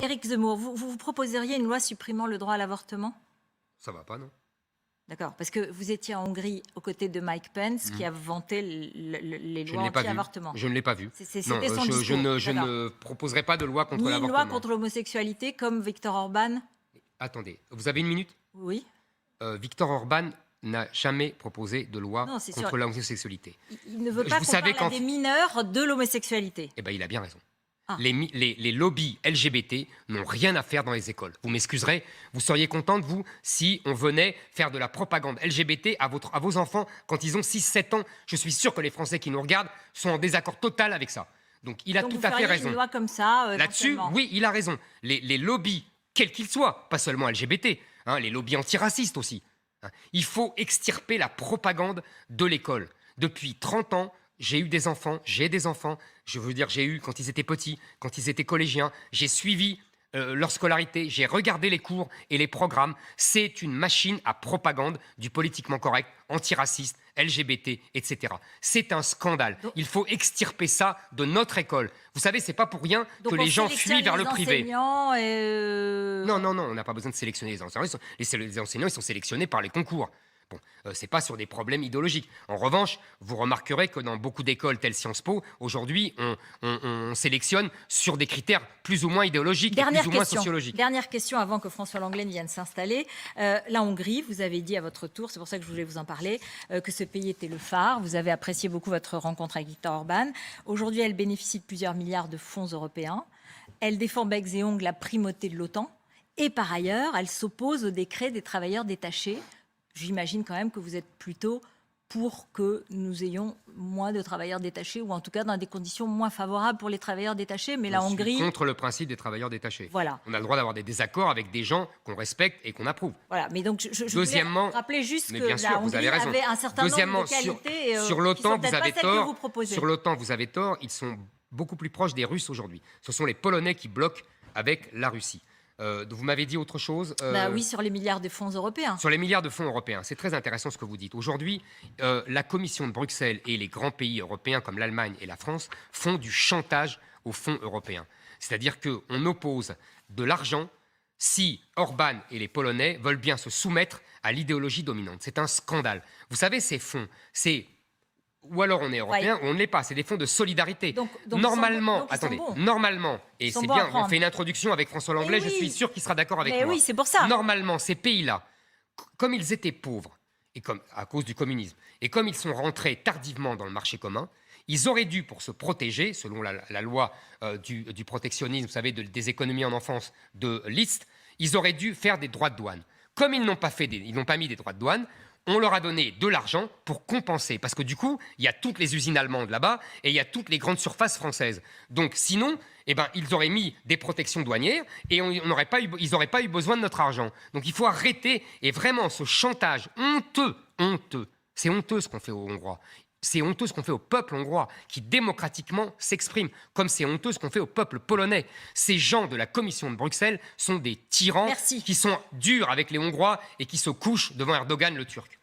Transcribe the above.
Éric Zemmour, vous proposeriez une loi supprimant le droit à l'avortement? Ça va pas, non? D'accord, parce que vous étiez en Hongrie aux côtés de Mike Pence qui a vanté les lois anti-avortement. Je ne l'ai pas vu. C'était Non, son discours. je ne proposerai pas de loi contre l'avortement. Ni une loi contre l'homosexualité comme Viktor Orban? Attendez, vous avez une minute? Oui. Viktor Orban n'a jamais proposé de loi contre l'homosexualité. Il ne veut pas qu'on parle à des mineurs de l'homosexualité. Eh bien, il a bien raison. Les lobbies LGBT n'ont rien à faire dans les écoles. Vous m'excuserez, vous seriez contente, vous, si on venait faire de la propagande LGBT à vos enfants quand ils ont 6-7 ans. Je suis sûr que les Français qui nous regardent sont en désaccord total avec ça. Donc il a tout à fait raison. Une loi comme ça, là-dessus, oui, il a raison. Les lobbies, quels qu'ils soient, pas seulement LGBT, hein, les lobbies antiracistes aussi. Hein, il faut extirper la propagande de l'école. Depuis 30 ans, j'ai eu des enfants, j'ai des enfants, je veux dire, j'ai eu quand ils étaient petits, quand ils étaient collégiens, j'ai suivi leur scolarité, j'ai regardé les cours et les programmes. C'est une machine à propagande du politiquement correct, antiraciste, LGBT, etc. C'est un scandale. Il faut extirper ça de notre école. Vous savez, c'est pas pour rien que les gens fuient vers le privé. Non, on n'a pas besoin de sélectionner les enseignants. Les enseignants, ils sont sélectionnés par les concours. Bon, c'est pas sur des problèmes idéologiques. En revanche, vous remarquerez que dans beaucoup d'écoles telles Sciences Po, aujourd'hui, on sélectionne sur des critères plus ou moins idéologiques et plus ou moins sociologiques. Dernière question avant que François Langlen vienne s'installer. La Hongrie, vous avez dit à votre tour, c'est pour ça que je voulais vous en parler, que ce pays était le phare. Vous avez apprécié beaucoup votre rencontre avec Viktor Orban. Aujourd'hui, elle bénéficie de plusieurs milliards de fonds européens. Elle défend becs et ongles la primauté de l'OTAN. Et par ailleurs, elle s'oppose au décret des travailleurs détachés. J'imagine quand même que vous êtes plutôt pour que nous ayons moins de travailleurs détachés, ou en tout cas dans des conditions moins favorables pour les travailleurs détachés. Mais la Hongrie... Je suis contre le principe des travailleurs détachés. Voilà. On a le droit d'avoir des désaccords avec des gens qu'on respecte et qu'on approuve. Voilà, mais donc je voulais rappeler juste que la Hongrie avait un certain nombre de qualités sur l'OTAN, vous avez tort. Sur l'OTAN, vous avez tort. Ils sont beaucoup plus proches des Russes aujourd'hui. Ce sont les Polonais qui bloquent avec la Russie. Vous m'avez dit autre chose Oui, sur les milliards de fonds européens. Sur les milliards de fonds européens, c'est très intéressant ce que vous dites. Aujourd'hui, la Commission de Bruxelles et les grands pays européens comme l'Allemagne et la France font du chantage aux fonds européens. C'est-à-dire qu'on oppose de l'argent si Orban et les Polonais veulent bien se soumettre à l'idéologie dominante. C'est un scandale. Vous savez, ces fonds, c'est... Ou alors on est européen ou on ne l'est pas. C'est des fonds de solidarité. Donc normalement, normalement, et c'est bien, on fait une introduction avec François Langlet, je suis sûr qu'il sera d'accord avec moi. Oui, c'est pour ça. Normalement, ces pays-là, comme ils étaient pauvres, et comme, à cause du communisme, et comme ils sont rentrés tardivement dans le marché commun, ils auraient dû, pour se protéger, selon la loi du protectionnisme, vous savez, des économies en enfance de Liszt, ils auraient dû faire des droits de douane. Comme ils n'ont pas mis des droits de douane, on leur a donné de l'argent pour compenser. Parce que du coup, il y a toutes les usines allemandes là-bas et il y a toutes les grandes surfaces françaises. Donc sinon, ils auraient mis des protections douanières et ils n'auraient pas eu besoin de notre argent. Donc il faut arrêter. Et vraiment, ce chantage honteux. C'est honteux ce qu'on fait aux Hongrois. C'est honteux ce qu'on fait au peuple hongrois qui démocratiquement s'exprime, comme c'est honteux ce qu'on fait au peuple polonais. Ces gens de la Commission de Bruxelles sont des tyrans qui sont durs avec les Hongrois et qui se couchent devant Erdogan le Turc.